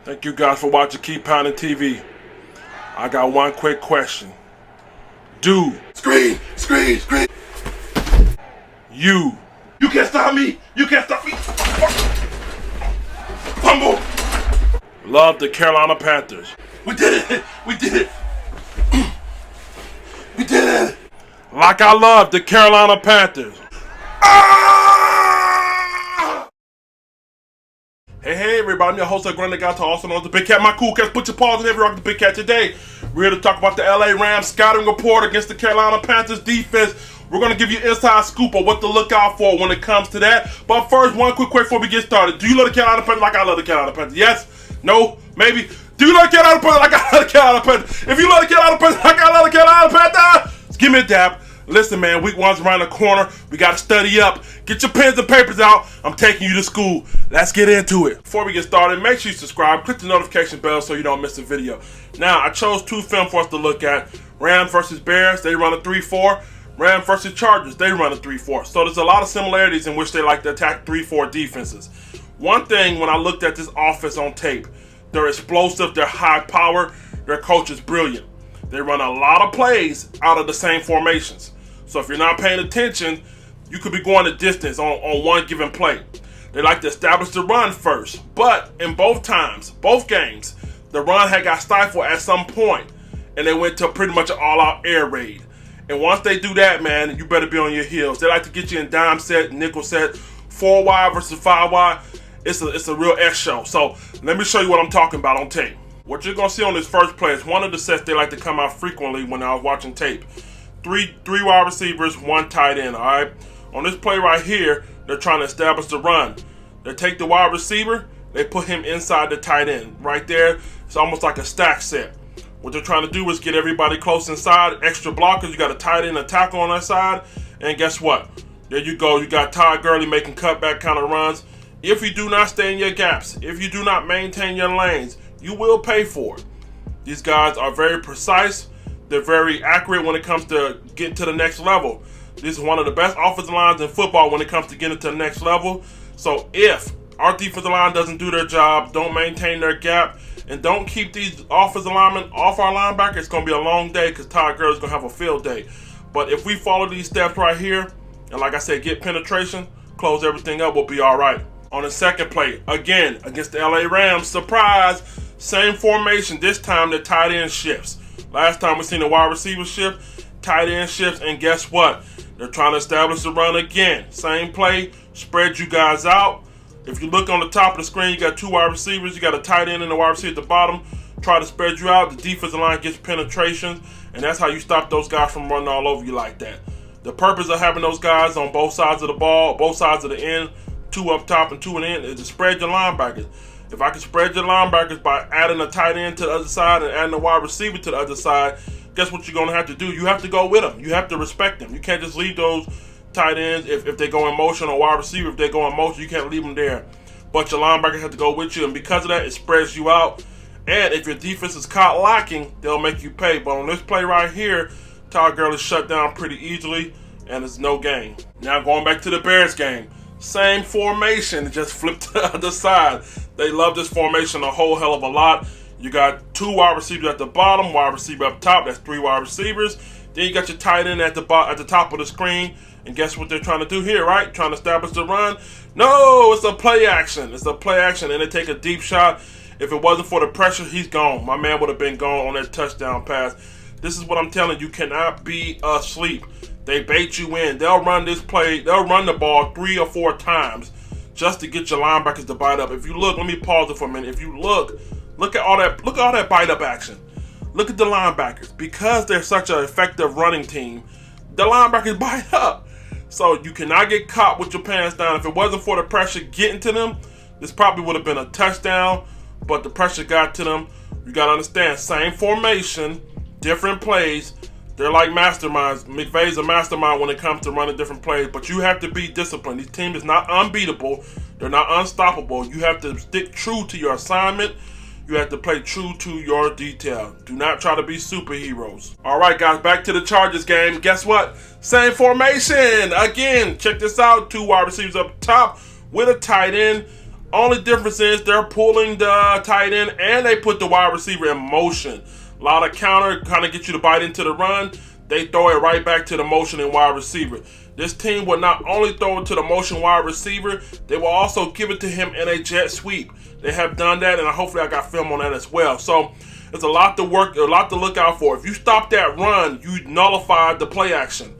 Thank you guys for watching Keep Pounding TV. I got one quick question. Screen! You can't stop me! Fumble! love the Carolina Panthers We did it! We did it! like I love the Carolina Panthers. Ah! Hey everybody, I'm your host, Grande Gato, also known as the Big Cat. My cool cats, put your paws in every rock, the Big Cat. Today, we're here to talk about the LA Rams scouting report against the Carolina Panthers defense. We're going to give you an inside scoop of what to look out for when it comes to that. But first, one quick question before we get started. Do you love the Carolina Panthers like I love the Carolina Panthers? Yes? No? Maybe? Do you love the Carolina Panthers like I love the Carolina Panthers? If you love the Carolina Panthers like I love the Carolina Panthers, give me a dab. Listen, man, week one's around the corner. We got to study up. Get your pens and papers out. I'm taking you to school. Let's get into it. Before we get started, make sure you subscribe. Click the notification bell so you don't miss a video. Now, I chose two films for us to look at. Rams versus Bears. They run a 3-4. Rams versus Chargers. They run a 3-4. So there's a lot of similarities in which they like to attack 3-4 defenses. One thing, when I looked at this offense on tape, they're explosive. They're high power. Their coach is brilliant. They run a lot of plays out of the same formations. So if you're not paying attention, you could be going the distance on one given play. They like to establish the run first. But in both games, the run had got stifled at some point, and they went to pretty much an all-out air raid. And once they do that, man, you better be on your heels. They like to get you in dime set, nickel set, 4 wide versus 5 wide. It's a real X show. So let me show you what I'm talking about on tape. What you're going to see on this first play is one of the sets they like to come out frequently when I was watching tape. Three wide receivers, 1 tight end, all right? On this play right here, they're trying to establish the run. They take the wide receiver, they put him inside the tight end. Right there, it's almost like a stack set. What they're trying to do is get everybody close inside, extra blockers. You got a tight end, a tackle on that side, and guess what? There you go. You got Todd Gurley making cutback kind of runs. If you do not stay in your gaps, if you do not maintain your lanes, you will pay for it. These guys are very precise. They're very accurate when it comes to getting to the next level. This is one of the best offensive lines in football when it comes to getting to the next level. So if our defensive line doesn't do their job, don't maintain their gap, and don't keep these offensive linemen off our linebacker, it's going to be a long day because Todd Gurley's going to have a field day. But if we follow these steps right here, and like I said, get penetration, close everything up, we'll be all right. On the second play, again, against the LA Rams, surprise, same formation. This time the tight end shifts. Last time we seen the wide receiver shift, tight end shifts, and guess what? They're trying to establish the run again. Same play, spread you guys out. If you look on the top of the screen, you got 2 wide receivers, you got a tight end and a wide receiver at the bottom. Try to spread you out. The defensive line gets penetration, and that's how you stop those guys from running all over you like that. The purpose of having those guys on both sides of the ball, both sides of the end, 2 up top and 2 in the end, is to spread your linebackers. If I can spread your linebackers by adding a tight end to the other side and adding a wide receiver to the other side, guess what you're going to have to do? You have to go with them. You have to respect them. You can't just leave those tight ends if they go in motion, or wide receiver if they go in motion. You can't leave them there. But your linebackers have to go with you, and because of that, it spreads you out. And if your defense is caught lacking, they'll make you pay. But on this play right here, Todd Gurley shut down pretty easily, and it's no gain. Now going back to the Bears game. Same formation, just flip to the other side. They love this formation a whole hell of a lot. You got 2 wide receivers at the bottom, wide receiver up top. That's 3 wide receivers. Then you got your tight end at the top of the screen. And guess what they're trying to do here, right? Trying to establish the run. No, it's a play action. It's a play action, and they take a deep shot. If it wasn't for the pressure, he's gone. My man would have been gone on that touchdown pass. This is what I'm telling you. You cannot be asleep. They bait you in. They'll run this play. They'll run the ball 3 or 4 times just to get your linebackers to bite up. If you look, let me pause it for a minute. If you look at all that. Look at all that bite up action. Look at the linebackers. Because they're such an effective running team, the linebackers bite up. So you cannot get caught with your pants down. If it wasn't for the pressure getting to them, this probably would have been a touchdown. But the pressure got to them. You got to understand, same formation, different plays. They're like masterminds. McVay's a mastermind when it comes to running different plays, but you have to be disciplined. This team is not unbeatable. They're not unstoppable. You have to stick true to your assignment. You have to play true to your detail. Do not try to be superheroes. All right, guys, back to the Chargers game. Guess what? Same formation. Again, check this out. 2 wide receivers up top with a tight end. Only difference is they're pulling the tight end and they put the wide receiver in motion. A lot of counter, kind of get you to bite into the run. They throw it right back to the motion and wide receiver. This team will not only throw it to the motion wide receiver, they will also give it to him in a jet sweep. They have done that, and hopefully I got film on that as well. So it's a lot to look out for. If you stop that run, you nullify the play action.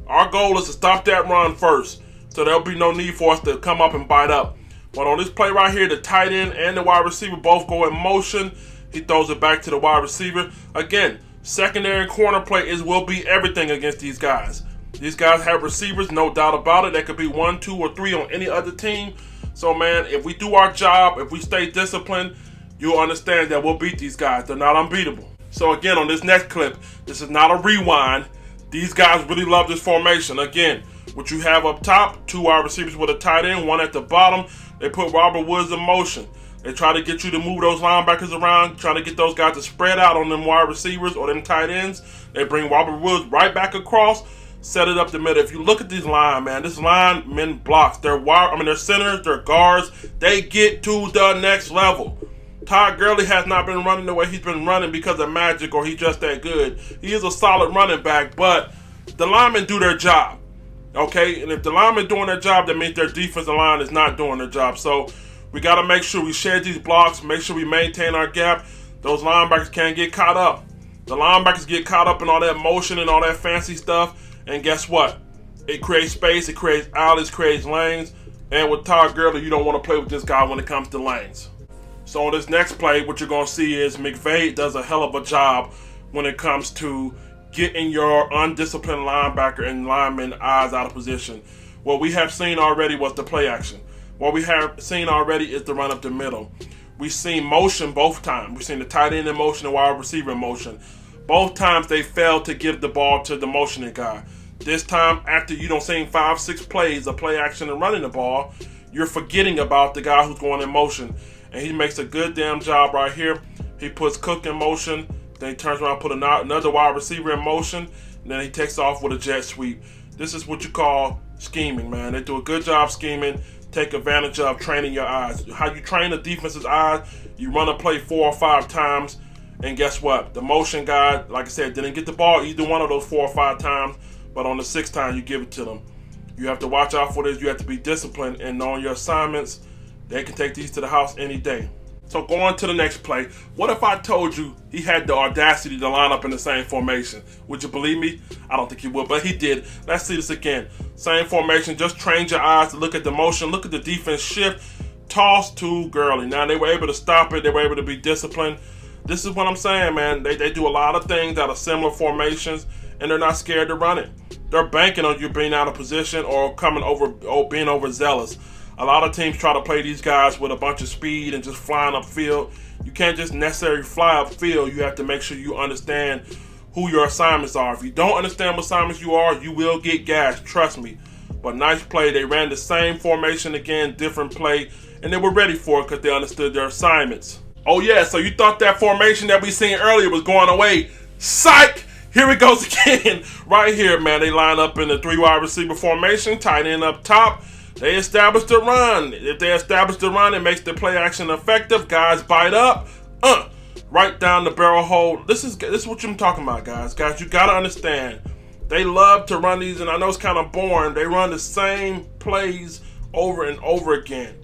Our goal is to stop that run first, so there'll be no need for us to come up and bite up. But on this play right here, the tight end and the wide receiver both go in motion. He throws it back to the wide receiver. Again, secondary and corner play will be everything against these guys. These guys have receivers, no doubt about it. They could be 1, 2, or 3 on any other team. So, man, if we do our job, if we stay disciplined, you'll understand that we'll beat these guys. They're not unbeatable. So, again, on this next clip, this is not a rewind. These guys really love this formation. Again, what you have up top, 2 wide receivers with a tight end, 1 at the bottom. They put Robert Woods in motion. They try to get you to move those linebackers around, try to get those guys to spread out on them wide receivers or them tight ends. They bring Robert Woods right back across, set it up the middle. If you look at these this linemen blocks, their centers, their guards, they get to the next level. Todd Gurley has not been running the way he's been running because of magic or he's just that good. He is a solid running back, but the linemen do their job. Okay, and if the linemen doing their job, that means their defensive line is not doing their job. So we got to make sure we shed these blocks, make sure we maintain our gap. Those linebackers can't get caught up. The linebackers get caught up in all that motion and all that fancy stuff, and guess what? It creates space, it creates alleys, creates lanes, and with Todd Gurley, you don't want to play with this guy when it comes to lanes. So on this next play, what you're going to see is McVay does a hell of a job when it comes to getting your undisciplined linebacker and lineman eyes out of position. What we have seen already was the play action. What we have seen already is the run up the middle. We've seen motion both times. We've seen the tight end in motion and wide receiver in motion. Both times they failed to give the ball to the motioning guy. This time, after you don't see 5, 6 plays of play action and running the ball, you're forgetting about the guy who's going in motion. And he makes a good damn job right here. He puts Cook in motion. Then he turns around and put another wide receiver in motion. And then he takes off with a jet sweep. This is what you call scheming, man. They do a good job scheming. Take advantage of training your eyes. How you train a defense's eyes, you run a play 4 or 5 times. And guess what? The motion guy, like I said, didn't get the ball either one of those 4 or 5 times. But on the 6th time, you give it to them. You have to watch out for this. You have to be disciplined and knowing your assignments. They can take these to the house any day. So going to the next play, what if I told you he had the audacity to line up in the same formation? Would you believe me? I don't think he would, but he did. Let's see this again. Same formation, just train your eyes to look at the motion, look at the defense shift, toss to Gurley. Now they were able to stop it, they were able to be disciplined. This is what I'm saying, man. They do a lot of things that are similar formations, and they're not scared to run it. They're banking on you being out of position or being overzealous. A lot of teams try to play these guys with a bunch of speed and just flying upfield. You can't just necessarily fly upfield. You have to make sure you understand who your assignments are. If you don't understand what assignments you are, you will get gashed. Trust me. But nice play. They ran the same formation again, different play, and they were ready for it because they understood their assignments. Oh yeah, so you thought that formation that we seen earlier was going away. Psych! Here it goes again. Right here, man. They line up in the 3 wide receiver formation, tight end up top. They establish the run. If they establish the run, it makes the play action effective. Guys bite up. Right down the barrel hole. This is what I'm talking about, guys. Guys, you got to understand. They love to run these, and I know it's kind of boring. They run the same plays over and over again.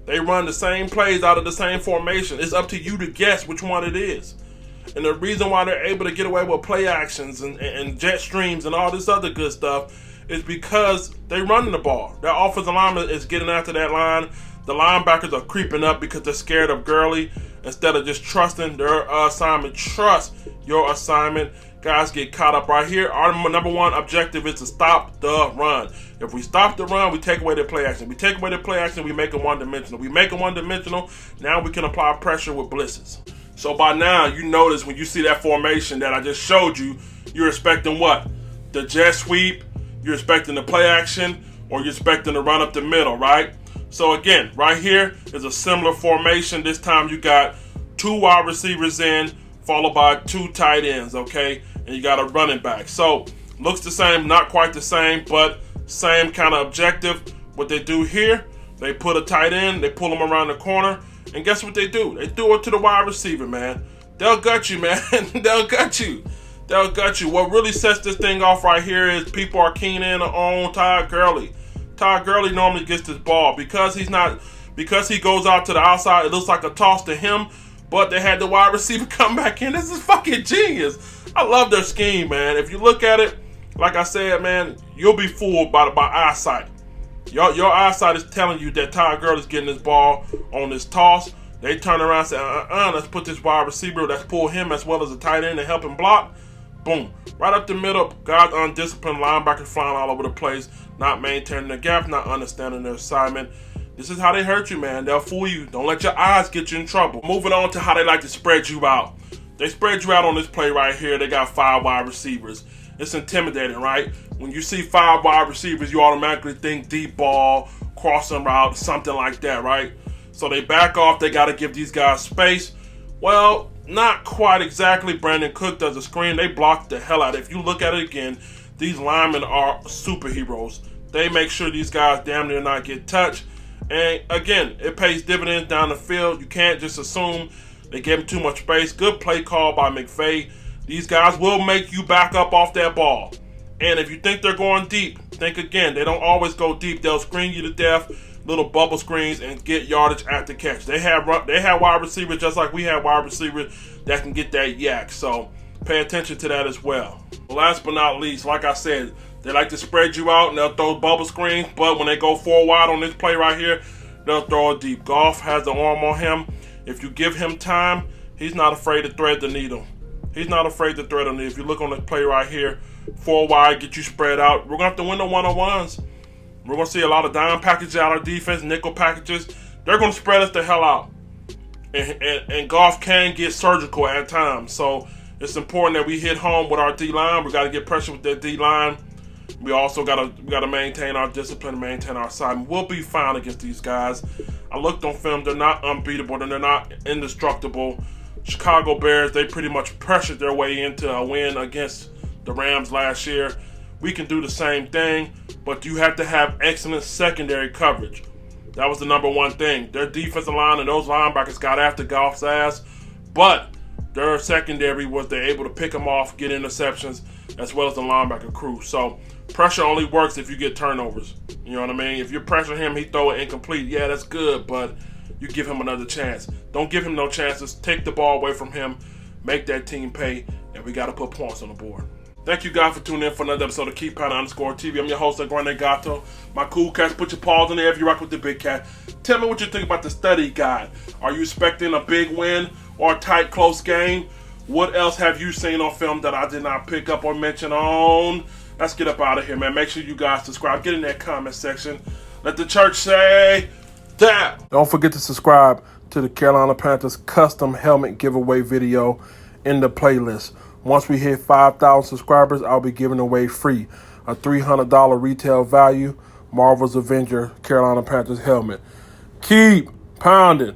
They run the same plays out of the same formation. It's up to you to guess which one it is. And the reason why they're able to get away with play actions and jet streams and all this other good stuff is because they running the ball. Their offensive lineman is getting after that line. The linebackers are creeping up because they're scared of Gurley instead of just trusting their assignment. Trust your assignment. Guys get caught up right here. Our number one objective is to stop the run. If we stop the run, we take away the play action. We take away the play action, we make them one-dimensional. We make them one-dimensional, now we can apply pressure with blitzes. So by now, you notice when you see that formation that I just showed you, you're expecting what? The jet sweep, you're expecting the play action, or you're expecting to run up the middle, right? So again, right here is a similar formation. This time you got 2 wide receivers in, followed by 2 tight ends, okay? And you got a running back. So looks the same, not quite the same, but same kind of objective. What they do here, They put a tight end, they pull him around the corner, and guess what they do? They throw it to the wide receiver, man. They'll gut you, man. They'll gut you. They'll gut you. What really sets this thing off right here is people are keen in on Todd Gurley. Todd Gurley normally gets this ball because he goes out to the outside. It looks like a toss to him, but they had the wide receiver come back in. This is fucking genius. I love their scheme, man. If you look at it, like I said, man, you'll be fooled by eyesight. Your eyesight is telling you that Todd Gurley's getting this ball on this toss. They turn around and say, let's put this wide receiver, let's pull him as well as a tight end to help him block. Boom. Right up the middle, guys undisciplined, linebackers flying all over the place, not maintaining the gap, not understanding their assignment. This is how they hurt you, man. They'll fool you. Don't let your eyes get you in trouble. Moving on to how they like to spread you out. They spread you out on this play right here. They got 5 wide receivers. It's intimidating, right? When you see 5 wide receivers, you automatically think deep ball, crossing route, something like that, right? So they back off. They got to give these guys space. Well, not quite exactly. Brandon Cook does a screen. They block the hell out of it. If you look at it again, these linemen are superheroes. They make sure these guys damn near not get touched. And again, it pays dividends down the field. You can't just assume they gave him too much space. Good play call by McVay. These guys will make you back up off that ball. And if you think they're going deep, think again. They don't always go deep. They'll screen you to death, little bubble screens, and get yardage at the catch. They have wide receivers just like we have wide receivers that can get that yak. So pay attention to that as well. Last but not least, like I said, they like to spread you out and they'll throw bubble screens. But when they go 4 wide on this play right here, they'll throw it deep. Goff has the arm on him. If you give him time, he's not afraid to thread the needle. He's not afraid to thread the needle. If you look on this play right here, 4 wide, get you spread out. We're going to have to win the one-on-ones. We're going to see a lot of dime packages out of defense, nickel packages. They're going to spread us the hell out. And Goff can get surgical at times. So it's important that we hit home with our D-line. We got to get pressure with that D-line. We also got to maintain our discipline, maintain our assignment. We'll be fine against these guys. I looked on film. They're not unbeatable. And they're not indestructible. Chicago Bears, they pretty much pressured their way into a win against the Rams last year. We can do the same thing, but you have to have excellent secondary coverage. That was the number one thing. Their defensive line and those linebackers got after Goff's ass, but their secondary was they able to pick them off, get interceptions, as well as the linebacker crew. So pressure only works if you get turnovers. You know what I mean? If you pressure him, he throw it incomplete. Yeah, that's good, but you give him another chance. Don't give him no chances. Take the ball away from him. Make that team pay, and we got to put points on the board. Thank you guys for tuning in for another episode of Keep Pound_TV. I'm your host, Grande Gato. My cool cats, put your paws in there if you rock with the big cat. Tell me what you think about the study guide. Are you expecting a big win or a tight, close game? What else have you seen on film that I did not pick up or mention on? Let's get up out of here, man. Make sure you guys subscribe. Get in that comment section. Let the church say that. Don't forget to subscribe to the Carolina Panthers custom helmet giveaway video in the playlist. Once we hit 5,000 subscribers, I'll be giving away free a $300 retail value Marvel's Avenger Carolina Panthers helmet. Keep pounding.